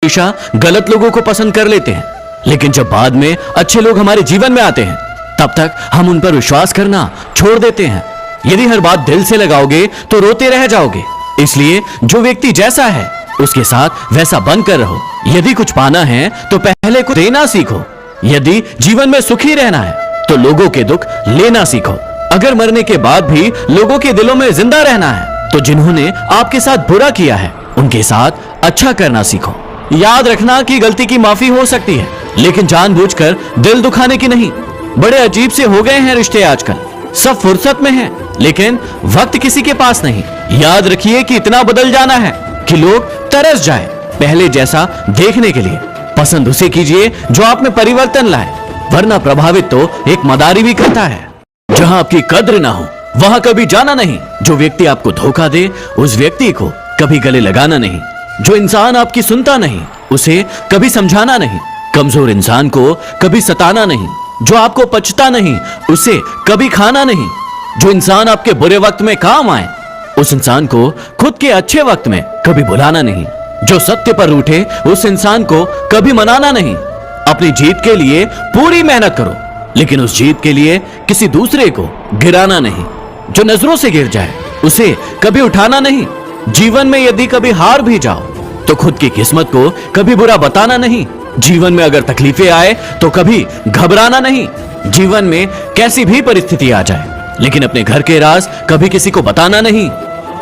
हमेशा गलत लोगों को पसंद कर लेते हैं, लेकिन जब बाद में अच्छे लोग हमारे जीवन में आते हैं तब तक हम उन पर विश्वास करना छोड़ देते हैं। यदि हर बात दिल से लगाओगे तो रोते रह जाओगे। इसलिए जो व्यक्ति जैसा है उसके साथ वैसा बनकर रहो। यदि कुछ पाना है तो पहले को देना सीखो। यदि जीवन में सुखी रहना है तो लोगों के दुख लेना सीखो। अगर मरने के बाद भी लोगों के दिलों में जिंदा रहना है तो जिन्होंने आपके साथ बुरा किया है उनके साथ अच्छा करना सीखो। याद रखना कि गलती की माफी हो सकती है, लेकिन जानबूझकर दिल दुखाने की नहीं। बड़े अजीब से हो गए हैं रिश्ते आजकल। सब फुर्सत में हैं, लेकिन वक्त किसी के पास नहीं। याद रखिए कि इतना बदल जाना है कि लोग तरस जाए पहले जैसा देखने के लिए। पसंद उसे कीजिए जो आप में परिवर्तन लाए, वरना प्रभावित तो एक मदारी भी करता है। जहां आपकी कद्र ना हो वहां कभी जाना नहीं। जो व्यक्ति आपको धोखा दे उस व्यक्ति को कभी गले लगाना नहीं। जो इंसान आपकी सुनता नहीं उसे कभी समझाना नहीं। कमजोर इंसान को कभी सताना नहीं। जो आपको पचता नहीं उसे कभी खाना नहीं। जो इंसान आपके बुरे वक्त में काम आए उस इंसान को खुद के अच्छे वक्त में कभी बुलाना नहीं। जो सत्य पर रूठे उस इंसान को कभी मनाना नहीं। अपनी जीत के लिए पूरी मेहनत करो, लेकिन उस जीत के लिए किसी दूसरे को गिराना नहीं। जो नजरों से गिर जाए उसे कभी उठाना नहीं। जीवन में यदि कभी हार भी जाओ तो खुद की किस्मत को कभी बुरा बताना नहीं। जीवन में अगर तकलीफें आए तो कभी घबराना नहीं। जीवन में कैसी भी परिस्थिति आ जाए, लेकिन अपने घर के राज कभी किसी को बताना नहीं।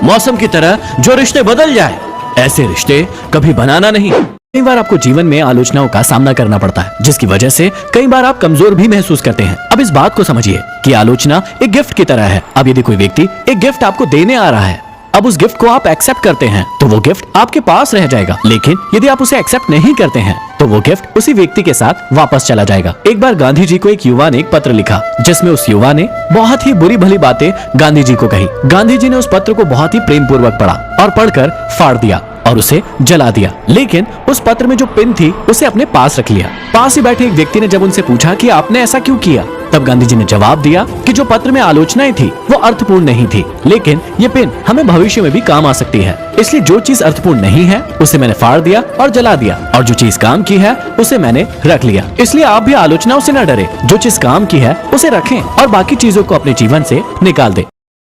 मौसम की तरह जो रिश्ते बदल जाए ऐसे रिश्ते कभी बनाना नहीं। कई बार आपको जीवन में आलोचनाओं का सामना करना पड़ता है, जिसकी वजह से कई बार आप कमजोर भी महसूस करते हैं। अब इस बात को समझिए कि आलोचना एक गिफ्ट की तरह है। अब यदि कोई व्यक्ति एक गिफ्ट आपको देने आ रहा है, अब उस गिफ्ट को आप एक्सेप्ट करते हैं तो वो गिफ्ट आपके पास रह जाएगा। लेकिन यदि आप उसे एक्सेप्ट नहीं करते हैं तो वो गिफ्ट उसी व्यक्ति के साथ वापस चला जाएगा। एक बार गांधी जी को एक युवा ने एक पत्र लिखा, जिसमें उस युवा ने बहुत ही बुरी भली बातें गांधी जी को कही। गांधी जी ने उस पत्र को बहुत ही प्रेम पूर्वक पढ़ा और पढ़कर फाड़ दिया और उसे जला दिया। लेकिन उस पत्र में जो पिन थी उसे अपने पास रख लिया। पास ही बैठे एक व्यक्ति ने जब उनसे पूछा कि आपने ऐसा क्यों किया, तब गांधी जी ने जवाब दिया कि जो पत्र में आलोचनाएं थी वो अर्थपूर्ण नहीं थी, लेकिन ये पिन हमें भविष्य में भी काम आ सकती है। इसलिए जो चीज अर्थपूर्ण नहीं है उसे मैंने फाड़ दिया और जला दिया, और जो चीज काम की है उसे मैंने रख लिया। इसलिए आप भी आलोचनाओं से न डरे। जो चीज काम की है उसे रखें और बाकी चीजों को अपने जीवन से निकाल दें।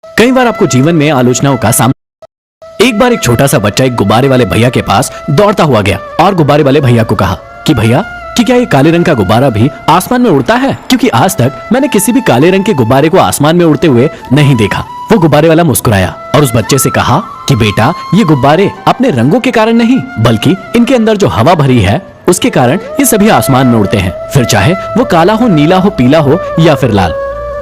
कई बार आपको जीवन में आलोचनाओं का सामना। एक बार एक छोटा सा बच्चा एक गुब्बारे वाले भैया के पास दौड़ता हुआ गया और गुब्बारे वाले भैया को कहा कि भैया कि क्या ये काले रंग का गुब्बारा भी आसमान में उड़ता है, क्योंकि आज तक मैंने किसी भी काले रंग के गुब्बारे को आसमान में उड़ते हुए नहीं देखा। वो गुब्बारे वाला मुस्कुराया और उस बच्चे से कहा कि बेटा, ये गुब्बारे अपने रंगों के कारण नहीं, बल्कि इनके अंदर जो हवा भरी है उसके कारण ये सभी आसमान में उड़ते हैं, फिर चाहे वो काला हो, नीला हो, पीला हो या फिर लाल।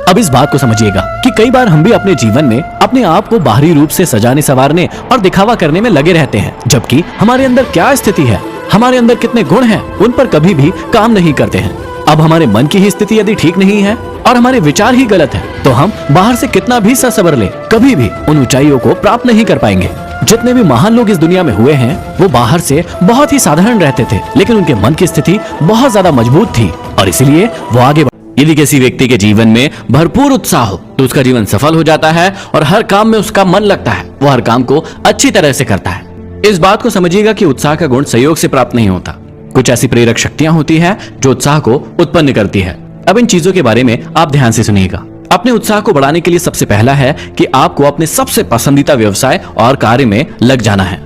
अब इस बात को समझिएगा कि कई बार हम भी अपने जीवन में अपने आप को बाहरी रूप से सजाने संवारने और दिखावा करने में लगे रहते हैं, जबकि हमारे अंदर क्या स्थिति है, हमारे अंदर कितने गुण हैं, उन पर कभी भी काम नहीं करते हैं। अब हमारे मन की ही स्थिति यदि ठीक नहीं है और हमारे विचार ही गलत है तो हम बाहर से कितना भी सबर ले कभी भी उन ऊंचाइयों को प्राप्त नहीं कर पाएंगे। जितने भी महान लोग इस दुनिया में हुए हैं वो बाहर से बहुत ही साधारण रहते थे, लेकिन उनके मन की स्थिति बहुत ज्यादा मजबूत थी और इसीलिए वो आगे। यदि किसी व्यक्ति के जीवन में भरपूर उत्साह हो तो उसका जीवन सफल हो जाता है और हर काम में उसका मन लगता है। वो हर काम को अच्छी तरह से करता है। इस बात को समझिएगा कि उत्साह का गुण संयोग से प्राप्त नहीं होता। कुछ ऐसी प्रेरक शक्तियां होती हैं जो उत्साह को उत्पन्न करती है। अब इन चीजों के बारे में आप ध्यान से सुनिएगा। अपने उत्साह को बढ़ाने के लिए सबसे पहला है कि आपको अपने सबसे पसंदीदा व्यवसाय और कार्य में लग जाना है।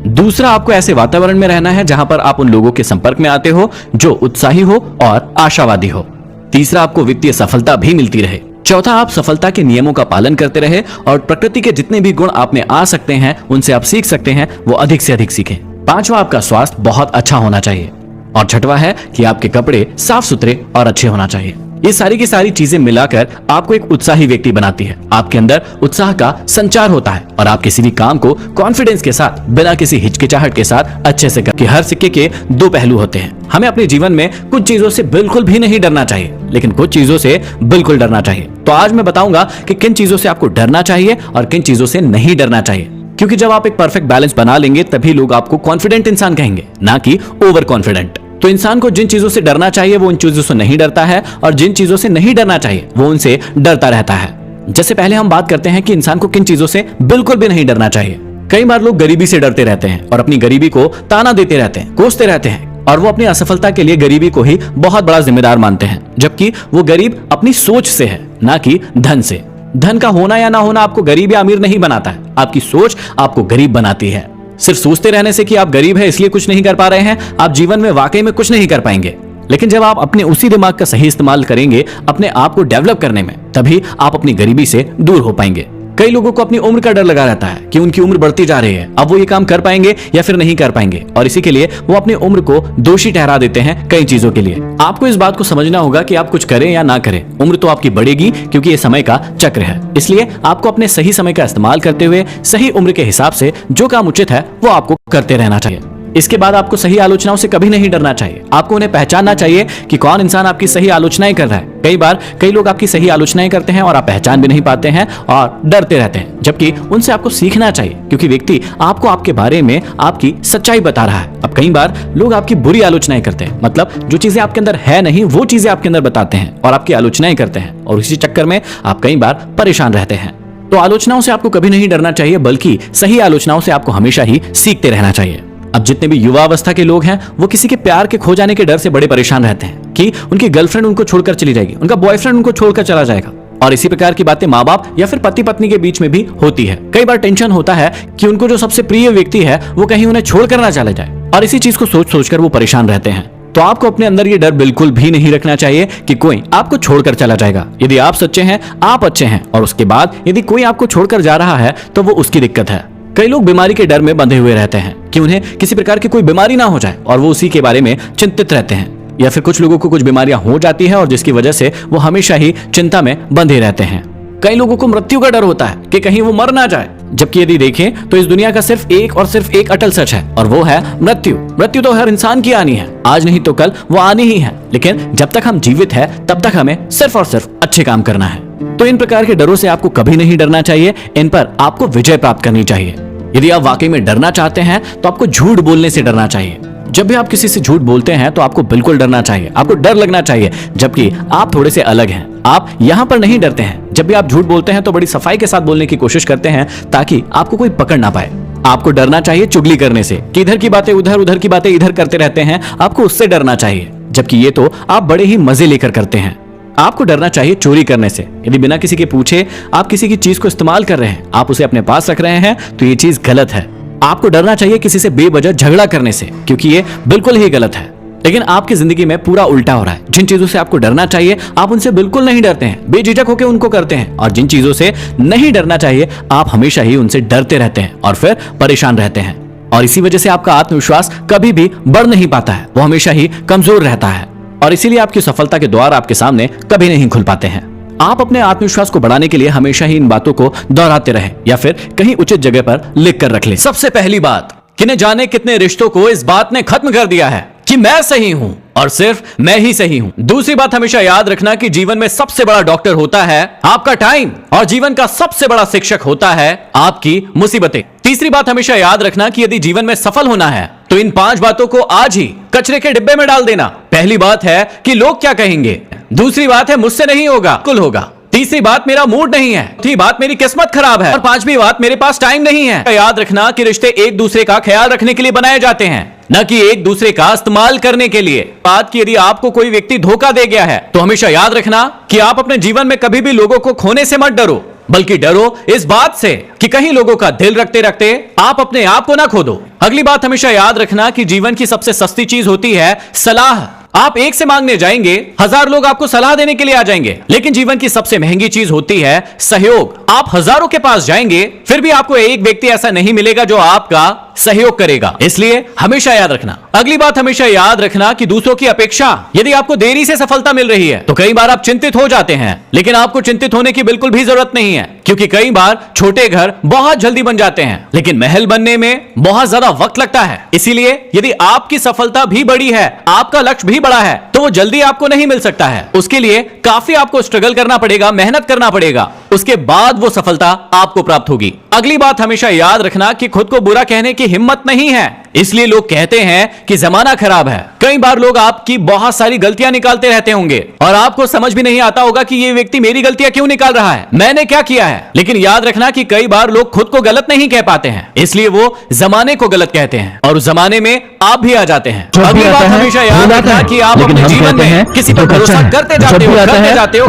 दूसरा, आपको ऐसे वातावरण में रहना है जहां पर आप उन लोगों के संपर्क में आते हो जो उत्साही हो और आशावादी हो। तीसरा, आपको वित्तीय सफलता भी मिलती रहे। चौथा, आप सफलता के नियमों का पालन करते रहे और प्रकृति के जितने भी गुण आप में आ सकते हैं उनसे आप सीख सकते हैं वो अधिक से अधिक सीखें। पांचवा, आपका स्वास्थ्य बहुत अच्छा होना चाहिए और छठवां है कि आपके कपड़े साफ सुथरे और अच्छे होना चाहिए। ये सारी की सारी चीजें मिलाकर आपको एक उत्साही व्यक्ति बनाती है। आपके अंदर उत्साह का संचार होता है और आप किसी भी काम को कॉन्फिडेंस के साथ, बिना किसी हिचकिचाहट के साथ अच्छे से करके। हर सिक्के के दो पहलू होते हैं। हमें अपने जीवन में कुछ चीजों से बिल्कुल भी नहीं डरना चाहिए, लेकिन कुछ चीजों से बिल्कुल डरना चाहिए। तो आज मैं बताऊंगा कि किन चीजों से आपको डरना चाहिए और किन चीजों से नहीं डरना चाहिए, क्योंकि जब आप एक परफेक्ट बैलेंस बना लेंगे तभी लोग आपको कॉन्फिडेंट इंसान कहेंगे, ना कि ओवर कॉन्फिडेंट। तो इंसान को जिन चीजों से डरना चाहिए वो उन चीजों से नहीं डरता है और जिन चीजों से नहीं डरना चाहिए वो उनसे डरता रहता है। जैसे पहले हम बात करते हैं कि इंसान को किन चीजों से बिल्कुल भी नहीं डरना चाहिए। कई बार लोग गरीबी से डरते रहते हैं और अपनी गरीबी को ताना देते रहते हैं, कोसते रहते हैं, और वो अपनी असफलता के लिए गरीबी को ही बहुत बड़ा जिम्मेदार मानते हैं, जबकि वो गरीब अपनी सोच से है, ना कि धन से। धन का होना या ना होना आपको गरीब या अमीर नहीं बनाता है, आपकी सोच आपको गरीब बनाती है। सिर्फ सोचते रहने से कि आप गरीब है इसलिए कुछ नहीं कर पा रहे हैं, आप जीवन में वाकई में कुछ नहीं कर पाएंगे। लेकिन जब आप अपने उसी दिमाग का सही इस्तेमाल करेंगे अपने आप को डेवलप करने में, तभी आप अपनी गरीबी से दूर हो पाएंगे। कई लोगों को अपनी उम्र का डर लगा रहता है कि उनकी उम्र बढ़ती जा रही है, अब वो ये काम कर पाएंगे या फिर नहीं कर पाएंगे, और इसी के लिए वो अपनी उम्र को दोषी ठहरा देते हैं कई चीजों के लिए। आपको इस बात को समझना होगा कि आप कुछ करें या ना करें, उम्र तो आपकी बढ़ेगी क्योंकि ये समय का चक्र है। इसलिए आपको अपने सही समय का इस्तेमाल करते हुए सही उम्र के हिसाब से जो काम उचित है वो आपको करते रहना चाहिए। इसके बाद आपको सही आलोचनाओं से कभी नहीं डरना चाहिए। आपको उन्हें पहचानना चाहिए कि कौन इंसान आपकी सही आलोचनाएं कर रहा है। कई बार कई लोग आपकी सही आलोचनाएं करते हैं और आप पहचान भी नहीं पाते हैं और डरते रहते हैं, जबकि उनसे आपको सीखना चाहिए, क्योंकि व्यक्ति आपको आपके बारे में आपकी सच्चाई बता रहा है। अब कई बार लोग आपकी बुरी आलोचनाएं करते हैं, मतलब जो चीजें आपके अंदर है नहीं वो चीजें आपके अंदर बताते हैं और आपकी आलोचनाएं करते हैं, और इसी चक्कर में आप कई बार परेशान रहते हैं। तो आलोचनाओं से आपको कभी नहीं डरना चाहिए, बल्कि सही आलोचनाओं से आपको हमेशा ही सीखते रहना चाहिए। अब जितने भी युवा अवस्था के लोग हैं वो किसी के प्यार के खो जाने के डर से बड़े परेशान रहते हैं कि उनकी गर्लफ्रेंड उनको छोड़कर चली जाएगी, उनका बॉयफ्रेंड उनको छोड़कर चला जाएगा, और इसी प्रकार की बातें माँ बाप या फिर पति पत्नी के बीच में भी होती है। कई बार टेंशन होता है कि उनको जो सबसे प्रिय व्यक्ति है वो कहीं उन्हें छोड़कर ना चला जाए, और इसी चीज को सोच सोचकर वो परेशान रहते हैं। तो आपको अपने अंदर ये डर बिल्कुल भी नहीं रखना चाहिए कि कोई आपको छोड़कर चला जाएगा। यदि आप सच्चे हैं, आप अच्छे हैं, और उसके बाद यदि कोई आपको छोड़कर जा रहा है तो वो उसकी दिक्कत है। कई लोग बीमारी के डर में बंधे हुए रहते हैं कि उन्हें किसी प्रकार की कोई बीमारी ना हो जाए, और वो उसी के बारे में चिंतित रहते हैं। या फिर कुछ लोगों को कुछ बीमारियां हो जाती हैं और जिसकी वजह से वो हमेशा ही चिंता में बंधे रहते हैं। कई लोगों को मृत्यु का डर होता है कि कहीं वो मर ना जाए, जबकि यदि देखें तो इस दुनिया का सिर्फ एक अटल सच है, और वो है मृत्यु। मृत्यु तो हर इंसान की आनी है, आज नहीं तो कल वो आनी ही है, लेकिन जब तक हम जीवित है तब तक हमें सिर्फ और सिर्फ अच्छे काम करना है। तो इन प्रकार के डरों से आपको कभी नहीं डरना चाहिए, इन पर आपको विजय प्राप्त करनी चाहिए। यदि आप वाकई में डरना चाहते हैं तो आपको झूठ बोलने से डरना चाहिए। जब भी आप किसी से झूठ बोलते हैं तो आपको बिल्कुल डरना चाहिए, आपको डर लगना चाहिए, जबकि आप थोड़े से अलग हैं। आप यहाँ पर नहीं डरते हैं। जब भी आप झूठ बोलते हैं तो बड़ी सफाई के साथ बोलने की कोशिश करते हैं ताकि आपको कोई पकड़ ना पाए। आपको डरना चाहिए चुगली करने से, कि इधर की बातें उधर, उधर की बातें इधर करते रहते हैं, आपको उससे डरना चाहिए, जबकि ये तो आप बड़े ही मजे लेकर करते हैं। आपको डरना चाहिए चोरी करने से। यदि बिना किसी के पूछे आप किसी की चीज को इस्तेमाल कर रहे हैं, आप उसे अपने पास रख रहे हैं, तो ये चीज गलत है। आपको डरना चाहिए किसी से बेवजह झगड़ा करने से, क्योंकि ये बिल्कुल ही गलत है। लेकिन आपकी जिंदगी में पूरा उल्टा हो रहा है। जिन चीजों से आपको डरना चाहिए आप उनसे बिल्कुल नहीं डरते हैं, बेझिझक होकर उनको करते हैं, और जिन चीजों से नहीं डरना चाहिए आप हमेशा ही उनसे डरते रहते हैं और फिर परेशान रहते हैं। और इसी वजह से आपका आत्मविश्वास कभी भी बढ़ नहीं पाता है, वो हमेशा ही कमजोर रहता है, और इसीलिए आपकी सफलता के द्वार आपके सामने कभी नहीं खुल पाते हैं। आप अपने आत्मविश्वास को बढ़ाने के लिए हमेशा ही इन बातों को दोहराते रहें या फिर कहीं उचित जगह पर लिख कर रख लें। सबसे पहली बात, किन्हें जाने कितने रिश्तों को इस बात ने खत्म कर दिया है कि मैं सही हूं और सिर्फ मैं ही सही हूं। दूसरी बात, हमेशा याद रखना कि जीवन में सबसे बड़ा डॉक्टर होता है आपका टाइम, और जीवन का सबसे बड़ा शिक्षक होता है आपकी मुसीबतें। तीसरी बात, हमेशा याद रखना कि यदि जीवन में सफल होना है तो इन 5 बातों को आज ही कचरे के डिब्बे में डाल देना। पहली बात है कि लोग क्या कहेंगे, दूसरी बात है मुझसे नहीं होगा, कुल होगा, तीसरी बात मेरा मूड नहीं है, चौथी बात मेरी किस्मत खराब है, और पांचवी बात मेरे पास टाइम नहीं है। याद रखना कि रिश्ते एक दूसरे का ख्याल रखने के लिए बनाए जाते हैं, न कि एक दूसरे का इस्तेमाल करने के लिए। बात कि यदि आपको कोई व्यक्ति धोखा दे गया है तो हमेशा याद रखना कि आप अपने जीवन में कभी भी लोगों को खोने से मत डरो, बल्कि डरो इस बात से कि कहीं लोगों का दिल रखते रखते आप अपने आप को ना खो दो। अगली बात, हमेशा याद रखना कि जीवन की सबसे सस्ती चीज होती है सलाह। आप एक से मांगने जाएंगे, 1000 लोग आपको सलाह देने के लिए आ जाएंगे, लेकिन जीवन की सबसे महंगी चीज होती है सहयोग। आप हजारों के पास जाएंगे, फिर भी आपको एक व्यक्ति ऐसा नहीं मिलेगा जो आपका सहयोग करेगा, इसलिए हमेशा याद रखना। अगली बात, हमेशा याद रखना कि दूसरों की अपेक्षा यदि आपको देरी से सफलता मिल रही है तो कई बार आप चिंतित हो जाते हैं, लेकिन आपको चिंतित होने की बिल्कुल भी जरूरत नहीं है, क्योंकि कई बार छोटे घर बहुत जल्दी बन जाते हैं, लेकिन महल बनने में बहुत ज्यादा वक्त लगता है। इसीलिए यदि आपकी सफलता भी बड़ी है, आपका लक्ष्य भी बड़ा है, तो वो जल्दी आपको नहीं मिल सकता है। उसके लिए काफी आपको स्ट्रगल करना पड़ेगा, मेहनत करना पड़ेगा, उसके बाद वो सफलता आपको प्राप्त होगी। अगली बात, हमेशा याद रखना कि खुद को बुरा कहने की हिम्मत नहीं है, इसलिए लोग कहते हैं कि जमाना खराब है। कई बार लोग आपकी बहुत सारी गलतियां निकालते रहते होंगे और आपको समझ भी नहीं आता होगा कि ये व्यक्ति मेरी गलतियां क्यों निकाल रहा है, मैंने क्या किया है। लेकिन याद रखना कि कई बार लोग खुद को गलत नहीं कह पाते हैं, इसलिए वो जमाने को गलत कहते हैं और उस जमाने में आप भी आ जाते हैं। अगली बात हमेशा याद रखना कि आप अपने जीवन में किसी पर भरोसा करते जाते हो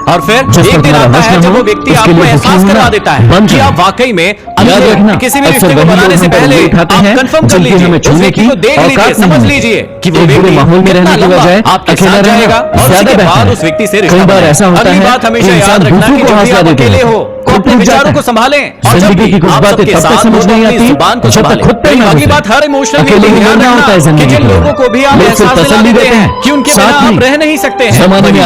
और फिर एक दिन आता है जब वो व्यक्ति आपको एहसास करवा देता है कि आप वाकई में किसी भी रिश्ते को बनाने से पहले आप कंफर्म कर लीजिए, उस व्यक्ति को देख लीजिए, समझ लीजिए कि वो व्यक्ति माहौल में रहने की बजाय आपके साथ जाएगा और उसके बाद उस व्यक्ति से रिश्ता बनाएगा। अगली बात हमेशा याद रखना कि जब भी आप अकेले हो तो अपने विचारों को संभालें और जब भी आप सबके साथ समझ नहीं आती जुबान को संभालें। अगली बात हर इमोशनल में ध्यान रखना कि जिन लोगों को भी आप एहसास दिला देते हैं कि उनके बिना आप रह नहीं सकते हैं, बाद में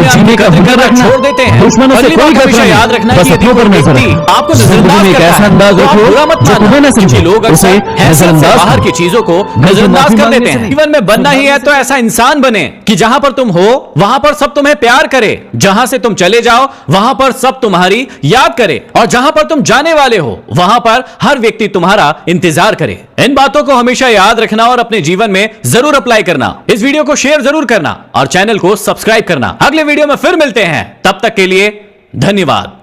आपकी कदर करना छोड़ देते हैं। अगली बात हमेशा याद रखना कि यदि कोई व्यक्ति आपको नजरअंदाज करता है तो आप बुरा मत मानना, क्योंकि लोग अक्सर हैसियत से बाहर की चीजों को नजरअंदाज कर देते हैं। जीवन में बनना ही है तो ऐसा इंसान बने कि जहां पर तुम हो वहां पर सब तुम्हें प्यार करे, जहां से तुम चले जाओ वहां पर सब तुम्हारी याद करे और जहां पर तुम जाने वाले हो वहां पर हर व्यक्ति तुम्हारा इंतजार करे। इन बातों को हमेशा याद रखना और अपने जीवन में जरूर अप्लाई करना। इस वीडियो को शेयर जरूर करना और चैनल को सब्सक्राइब करना। अगले वीडियो में फिर मिलते हैं, तब तक के लिए धन्यवाद।